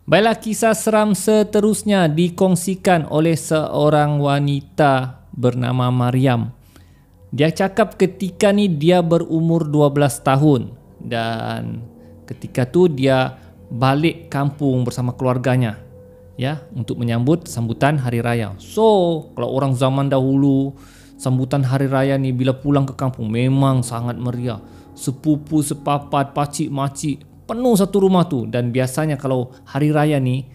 Baiklah, kisah seram seterusnya dikongsikan oleh seorang wanita bernama Mariam. Dia cakap ketika ni dia berumur 12 tahun dan ketika tu dia balik kampung bersama keluarganya, ya, untuk menyambut sambutan hari raya. So, kalau orang zaman dahulu, sambutan hari raya ni bila pulang ke kampung memang sangat meriah. Sepupu, sepapat, pakcik, makcik, penuh satu rumah tu. Dan biasanya kalau hari raya ni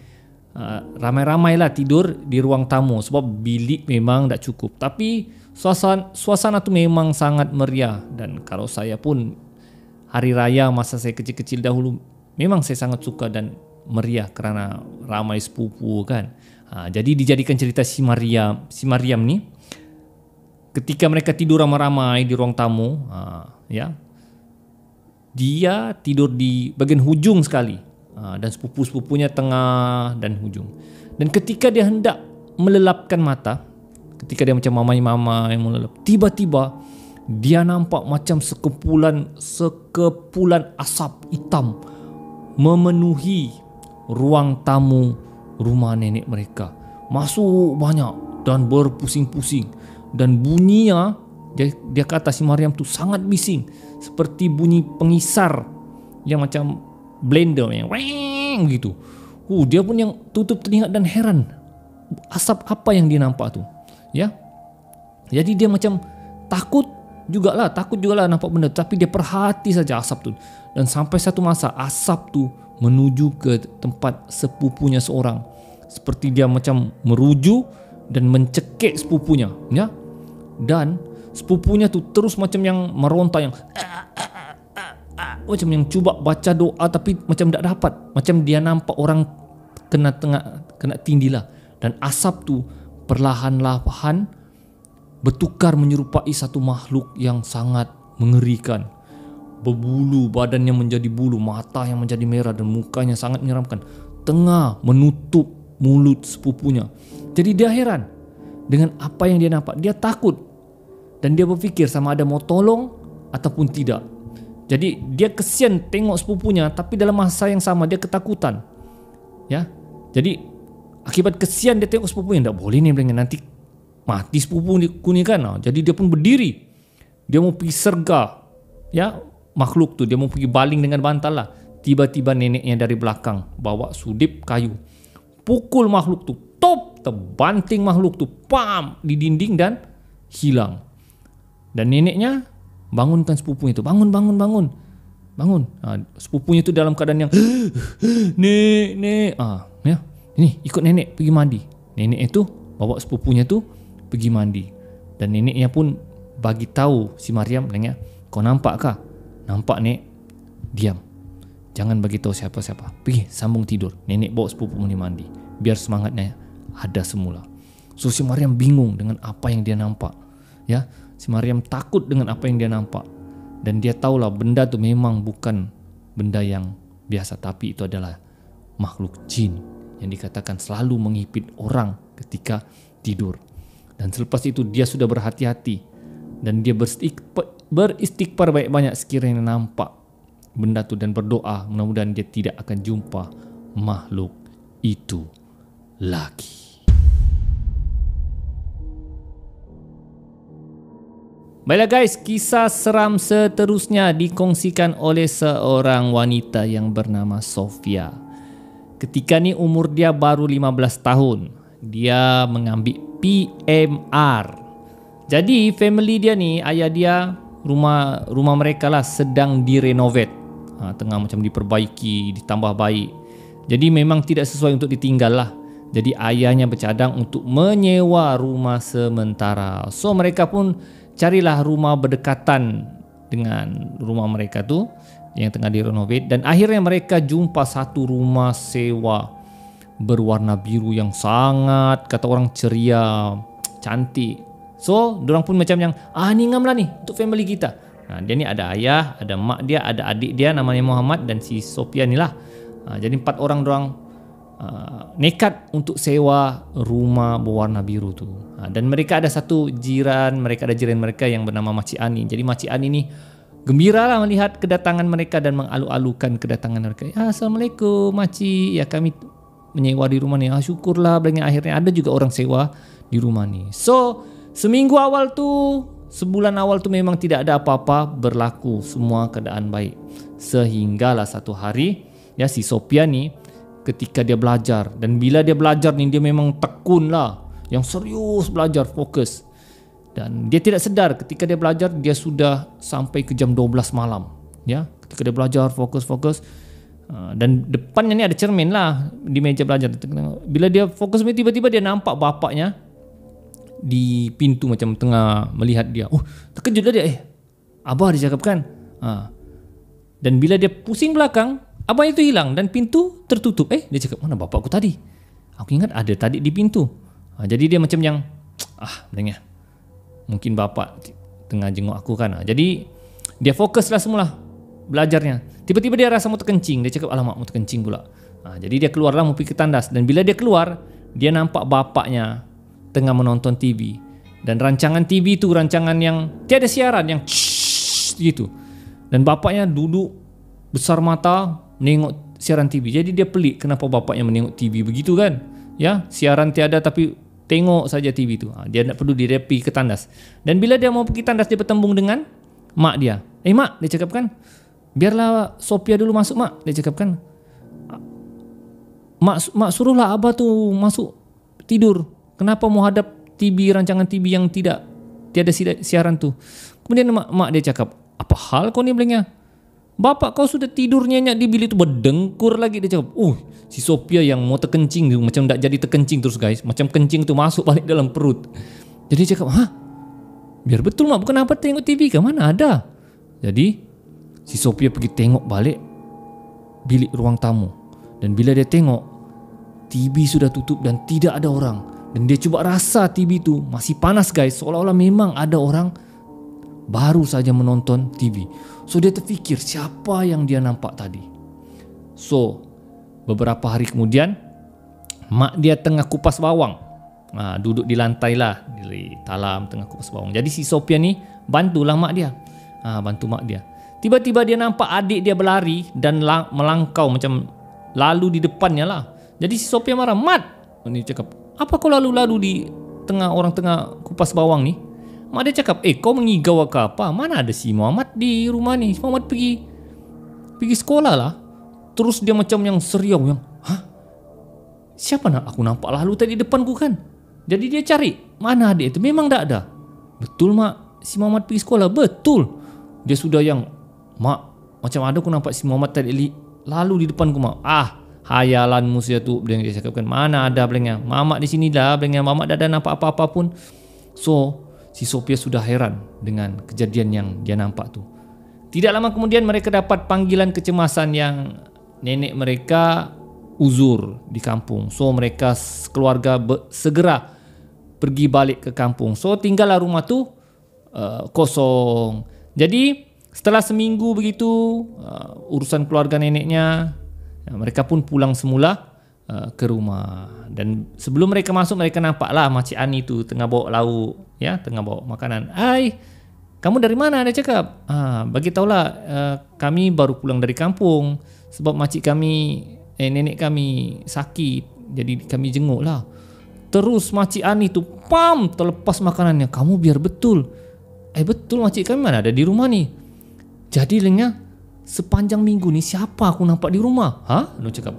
ramai-ramai lah tidur di ruang tamu sebab bilik memang tak cukup. Tapi suasana tu memang sangat meriah. Dan kalau saya pun hari raya masa saya kecil-kecil dahulu memang saya sangat suka dan meriah kerana ramai sepupu kan. Jadi dijadikan cerita si Mariam ni ketika mereka tidur ramai-ramai di ruang tamu, ya, dia tidur di bagian hujung sekali, dan sepupu-sepupunya tengah dan hujung. Dan ketika dia hendak melelapkan mata, ketika dia macam mamai-mamai yang melelap, tiba-tiba dia nampak macam sekepulan asap hitam memenuhi ruang tamu rumah nenek mereka. Masuk banyak dan berpusing-pusing, dan bunyinya dia kata si Mariam tu sangat bising, seperti bunyi pengisar yang macam blender yang weng gitu. Dia pun yang tutup telinga dan heran asap apa yang dia nampak tu, ya. Jadi dia macam takut jugalah nampak benda, tapi dia perhati saja asap tu. Dan sampai satu masa asap tu menuju ke tempat sepupunya seorang, seperti dia macam meruju dan mencekik sepupunya, ya. Dan sepupunya tu terus macam yang meronta, yang macam yang cuba baca doa tapi macam tak dapat, macam dia nampak orang kena tindih lah. Dan asap tu perlahan-lahan bertukar menyerupai satu makhluk yang sangat mengerikan. Berbulu, badannya menjadi bulu, mata yang menjadi merah dan mukanya sangat menyeramkan, tengah menutup mulut sepupunya. Jadi dia heran dengan apa yang dia nampak. Dia takut dan dia berfikir sama ada mau tolong ataupun tidak. Jadi dia kesian tengok sepupunya, tapi dalam masa yang sama dia ketakutan, ya. Jadi akibat kesian dia tengok sepupunya, tak boleh ni nanti mati sepupuku ni kan. Jadi dia pun berdiri, dia mau pergi sergah, ya, makhluk tu. Dia mau pergi baling dengan bantal lah. Tiba-tiba neneknya dari belakang bawa sudip kayu, pukul makhluk tu, terbanting makhluk tu, pam, di dinding dan hilang. Dan neneknya bangunkan sepupunya itu, bangun. Sepupunya itu dalam keadaan yang nek, ya, ini ikut nenek pergi mandi. Nenek itu bawa sepupunya itu pergi mandi, dan neneknya pun bagi tahu si Mariam, nanya, kau nampak kah? Nampak nek, diam, jangan bagi tahu siapa-siapa, pergi sambung tidur. Nenek bawa sepupu ni mandi biar semangatnya ada semula. So si Mariam bingung dengan apa yang dia nampak, ya. Si Mariam takut dengan apa yang dia nampak, dan dia tahulah benda tu memang bukan benda yang biasa, tapi itu adalah makhluk jin yang dikatakan selalu mengipit orang ketika tidur. Dan selepas itu dia sudah berhati-hati dan dia beristighfar banyak-banyak sekiranya nampak benda tu, dan berdoa mudah-mudahan dia tidak akan jumpa makhluk itu lagi. Baiklah guys, kisah seram seterusnya dikongsikan oleh seorang wanita yang bernama Sofia. Ketika ni umur dia baru 15 tahun. Dia mengambil PMR. Jadi family dia ni, ayah dia, rumah mereka lah sedang direnovate, tengah macam diperbaiki, ditambah baik. Jadi memang tidak sesuai untuk ditinggal lah. Jadi ayahnya bercadang untuk menyewa rumah sementara. So mereka pun carilah rumah berdekatan dengan rumah mereka tu yang tengah direnovate, dan akhirnya mereka jumpa satu rumah sewa berwarna biru yang sangat, kata orang, ceria, cantik. So diorang pun macam yang ni ngam lah ni untuk family kita. Dia ni ada ayah, ada mak dia, ada adik dia namanya Muhammad, dan si Sophia ni lah. Jadi 4 orang diorang nekat untuk sewa rumah berwarna biru tu. Dan mereka ada satu jiran, mereka yang bernama Makcik Ani. Jadi Makcik Ani ni gembira lah melihat kedatangan mereka dan mengalu-alukan kedatangan mereka. Assalamualaikum Makcik, ya kami menyewa di rumah ni. Syukurlah akhirnya ada juga orang sewa di rumah ni. So seminggu awal tu, sebulan awal tu memang tidak ada apa-apa berlaku, semua keadaan baik. Sehinggalah satu hari ya si Sophia ni ketika dia belajar, dan bila dia belajar ni dia memang tekun lah, yang serius belajar, fokus. Dan dia tidak sedar ketika dia belajar dia sudah sampai ke jam 12 malam. Ya, ketika dia belajar fokus. Dan depannya ni ada cermin lah di meja belajar. Bila dia fokus tiba-tiba dia nampak bapaknya di pintu macam tengah melihat dia. Terkejut lah dia. Abah dia cakap kan. Dan bila dia pusing belakang, abah itu hilang dan pintu tertutup. Dia cakap, mana bapakku tadi? Aku ingat ada tadi di pintu. Jadi dia macam yang dengar. Mungkin bapak tengah jenguk aku kan. Jadi dia fokuslah semula belajarnya. Tiba-tiba dia rasa mau terkencing. Dia cakap, alamak mau terkencing pula. Jadi dia keluarlah mau pergi ke tandas. Dan bila dia keluar, dia nampak bapaknya tengah menonton TV. Dan rancangan TV itu rancangan yang tiada siaran, yang gitu. Dan bapaknya duduk besar mata menengok siaran TV. Jadi dia pelik kenapa bapaknya menengok TV begitu kan. Ya, siaran tiada tapi tengok saja TV itu. Dia tak perlu dia pergi ke tandas. Dan bila dia mau pergi tandas, dia bertembung dengan mak dia. Mak, dia cakap kan, biarlah Sophia dulu masuk mak. Dia cakap kan, mak suruhlah abah tu masuk tidur. Kenapa mau hadap TV, rancangan TV yang tiada siaran tu. Kemudian mak dia cakap, apa hal kau ni belengnya? Bapak kau sudah tidur nyenyak di bilik tu, berdengkur lagi. Dia cakap, si Sophia yang mau terkencing tu, macam tak jadi terkencing terus guys. Macam kencing tu masuk balik dalam perut. Jadi dia cakap, biar betul mak, bukan apa tengok TV ke? Mana ada. Jadi si Sophia pergi tengok balik bilik ruang tamu. Dan bila dia tengok, TV sudah tutup dan tidak ada orang. Dan dia cuba rasa TV tu masih panas guys, seolah-olah memang ada orang baru saja menonton TV. So dia terfikir siapa yang dia nampak tadi. So beberapa hari kemudian mak dia tengah kupas bawang. Duduk di lantai lah, di talam tengah kupas bawang. Jadi si Sophia ni bantulah mak dia. Bantu mak dia. Tiba-tiba dia nampak adik dia berlari dan melangkau macam lalu di depannya lah. Jadi si Sophia marah, "Mat," dia cakap, "apa kau lalu-lalu di tengah orang tengah kupas bawang ni?" Mak dia cakap, kau mengigau ke apa? Mana ada si Muhammad di rumah ni? Si Muhammad pergi sekolah lah. Terus dia macam yang seriau, yang siapa nak aku nampak lalu tadi depanku kan? Jadi dia cari, mana adik itu? Memang tak ada. Betul mak, si Muhammad pergi sekolah. Betul. Dia sudah yang, mak, macam ada aku nampak si Muhammad tadi lalu di depanku mak. Hayalanmu sia tu. Dia cakap kan, mana ada belengnya. Mamak di sini dah belengnya. Mamak tak ada nampak apa-apa pun. So si Sophia sudah heran dengan kejadian yang dia nampak tu. Tidak lama kemudian mereka dapat panggilan kecemasan yang nenek mereka uzur di kampung. So mereka keluarga segera pergi balik ke kampung. So tinggallah rumah tu kosong. Jadi setelah seminggu begitu urusan keluarga neneknya, mereka pun pulang semula ke rumah. Dan sebelum mereka masuk, mereka nampaklah Makcik Ani tu tengah bawa lauk, ya, tengah bawa makanan. Kamu dari mana? Dia cakap, bagi tahulah, kami baru pulang dari kampung sebab makcik kami, nenek kami sakit, jadi kami jenguk lah. Terus Makcik Ani tu terlepas makanannya. Kamu biar betul. Betul makcik kami mana ada di rumah ni. Jadi sepanjang minggu ni siapa aku nampak di rumah? Dia cakap,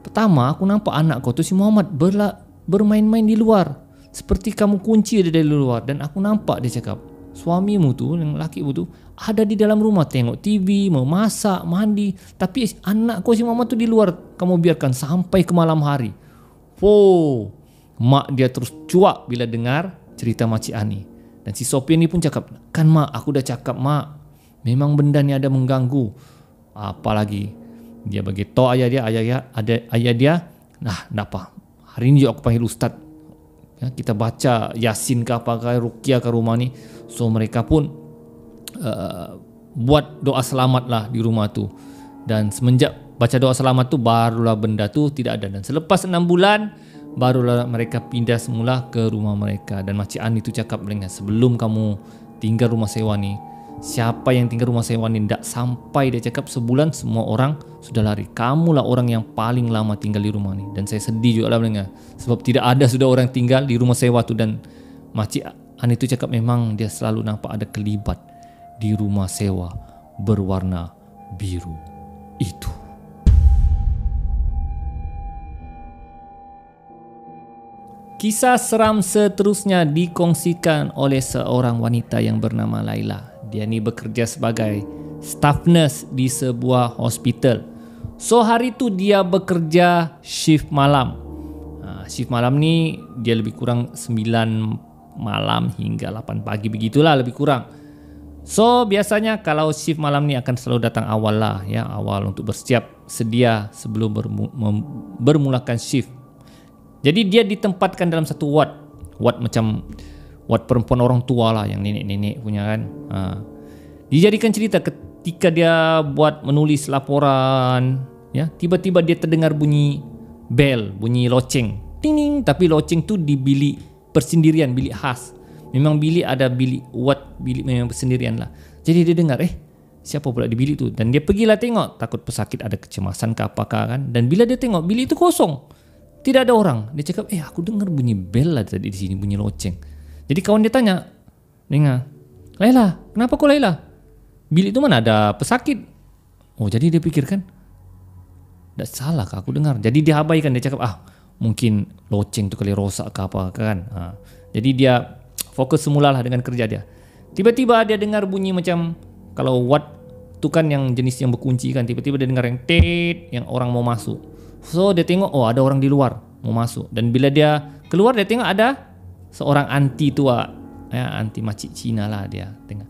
pertama aku nampak anak kau tu si Muhammad bermain-main di luar, seperti kamu kunci dia dari luar. Dan aku nampak, dia cakap, suamimu tu, yang laki tu ada di dalam rumah tengok TV, memasak, mandi. Tapi anak kau si Muhammad tu di luar, kamu biarkan sampai ke malam hari. Mak dia terus cuak bila dengar cerita Makcik Ani. Dan si Sophia ni pun cakap, kan mak, aku dah cakap mak, memang benda ni ada mengganggu. Apalagi dia bagi tahu ayah dia, tak apa. Hari ni juga aku panggil ustaz. Ya, kita baca Yasin ke apa ke, Ruqyah ke rumah ni. So mereka pun buat doa selamat lah di rumah tu. Dan semenjak baca doa selamat tu, barulah benda tu tidak ada. Dan selepas 6 bulan, barulah mereka pindah semula ke rumah mereka. Dan Makcik Ani tu cakap, sebelum kamu tinggal rumah sewa ni, siapa yang tinggal rumah sewa ni. Tak sampai dia cakap sebulan semua orang sudah lari. Kamulah orang yang paling lama tinggal di rumah ni. Dan saya sedih juga lah mendengar, sebab tidak ada sudah orang tinggal di rumah sewa tu. Dan Makcik An itu cakap memang dia selalu nampak ada kelibat di rumah sewa berwarna biru itu. Kisah seram seterusnya dikongsikan oleh seorang wanita yang bernama Laila. Dia ni bekerja sebagai staff nurse di sebuah hospital. So hari tu dia bekerja shift malam. Shift malam ni dia lebih kurang 9 malam hingga 8 pagi begitulah lebih kurang. So biasanya kalau shift malam ni akan selalu datang awal lah ya, awal untuk bersiap sedia sebelum bermulakan shift. Jadi dia ditempatkan dalam satu ward macam ward perempuan orang tua lah, yang nenek-nenek punya kan. Dijadikan cerita ketika dia buat menulis laporan ya, tiba-tiba dia terdengar bunyi bel, bunyi loceng, ting ting, tapi loceng tu di bilik persendirian, bilik khas. Memang bilik ada bilik ward, bilik memang persendirian lah. Jadi dia dengar siapa pula di bilik tu, dan dia pergilah tengok, takut pesakit ada kecemasan ke apakah kan. Dan bila dia tengok bilik tu kosong, tidak ada orang. Dia cakap, aku dengar bunyi bel lah tadi di sini, bunyi loceng. Jadi kawan dia tanya, dengar, Laila, kenapa kau Laila? Bilik itu mana ada pesakit? Oh, jadi dia fikirkan, tak salah kah aku dengar? Jadi dia abaikan, dia cakap, mungkin loceng tu kali rosak ke apa kan. Jadi dia fokus semula lah dengan kerja dia. Tiba-tiba dia dengar bunyi macam, kalau ward tu kan yang jenis yang berkunci kan, tiba-tiba dia dengar yang tet, yang orang mau masuk. So dia tengok, ada orang di luar mau masuk. Dan bila dia keluar, dia tengok ada seorang anti tua, anti makcik Cina lah. Dia tengok,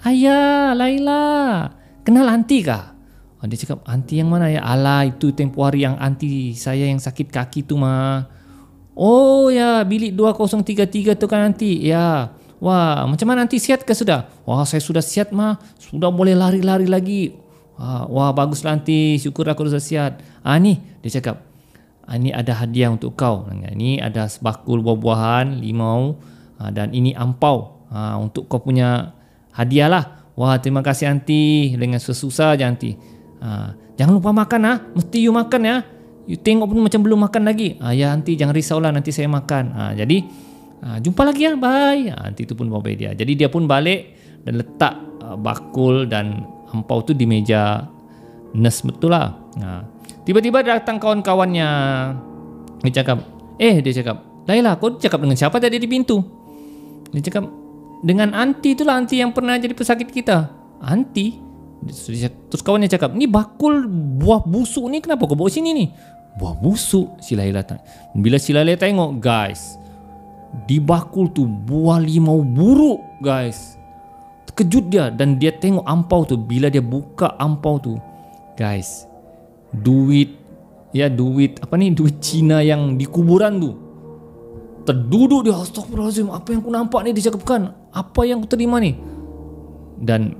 ayah Laila, kenal anti kah? Dia cakap, anti yang mana ya? Alah, itu tempoh hari yang anti saya yang sakit kaki tu mah. Oh ya, bilik 2033 tu kan anti. Ya, wah, macam mana anti, sihat ke sudah? Wah, saya sudah sihat mah, sudah boleh lari-lari lagi. Wah, baguslah anti, syukur aku sudah sihat. Ni dia cakap, ini ada hadiah untuk kau. Ini ada sebakul buah-buahan, limau, dan ini ampau untuk kau punya hadiah lah. Wah, terima kasih anti, dengan susah je anti. Jangan lupa makan mesti you makan ya. You tengok pun macam belum makan lagi. Ya anti, jangan risaulah, nanti saya makan. Jadi jumpa lagi ya, bye. Anti itu pun bye dia. Jadi dia pun balik dan letak bakul dan ampau tu di meja nurse betul lah. Tiba-tiba datang kawan-kawannya. Dia cakap, Laila, kau cakap dengan siapa tadi di pintu? Dia cakap, dengan anti itulah, anti yang pernah jadi pesakit kita. Anti? Terus kawannya cakap, ni bakul buah busuk ni kenapa kau bawa sini ni? Buah busuk? Si Laila tanya. Bila si Laila tengok, guys, di bakul tu buah limau buruk, guys. Terkejut dia, dan dia tengok ampau tu. Bila dia buka ampau tu, guys, duit Cina yang di kuburan tu. Terduduk dia, astagfirullahaladzim, apa yang aku nampak ni? Dia cakapkan, apa yang aku terima ni? Dan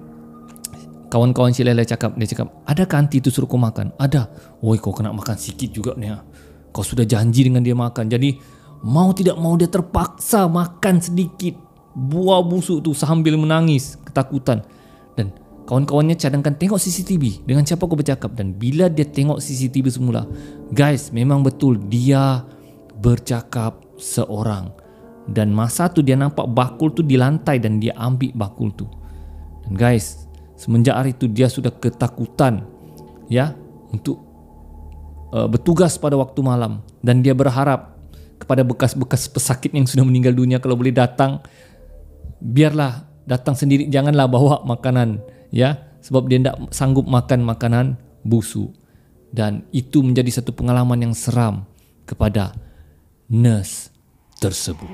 kawan-kawan si Laila cakap, adakah anti tu suruh kau makan? Ada. Oi, kau kena makan sikit juga ni. Kau sudah janji dengan dia makan. Jadi mau tidak mau dia terpaksa makan sedikit buah busuk tu sambil menangis ketakutan. Dan kawan-kawannya cadangkan, tengok CCTV, dengan siapa kau bercakap. Dan bila dia tengok CCTV semula, guys, memang betul dia bercakap seorang. Dan masa tu dia nampak bakul tu di lantai dan dia ambil bakul tu. Dan guys, semenjak hari itu dia sudah ketakutan ya untuk bertugas pada waktu malam. Dan dia berharap kepada bekas-bekas pesakit yang sudah meninggal dunia, kalau boleh datang, biarlah datang sendiri, janganlah bawa makanan ya, sebab dia tidak sanggup makan makanan busuk. Dan itu menjadi satu pengalaman yang seram kepada nurse tersebut.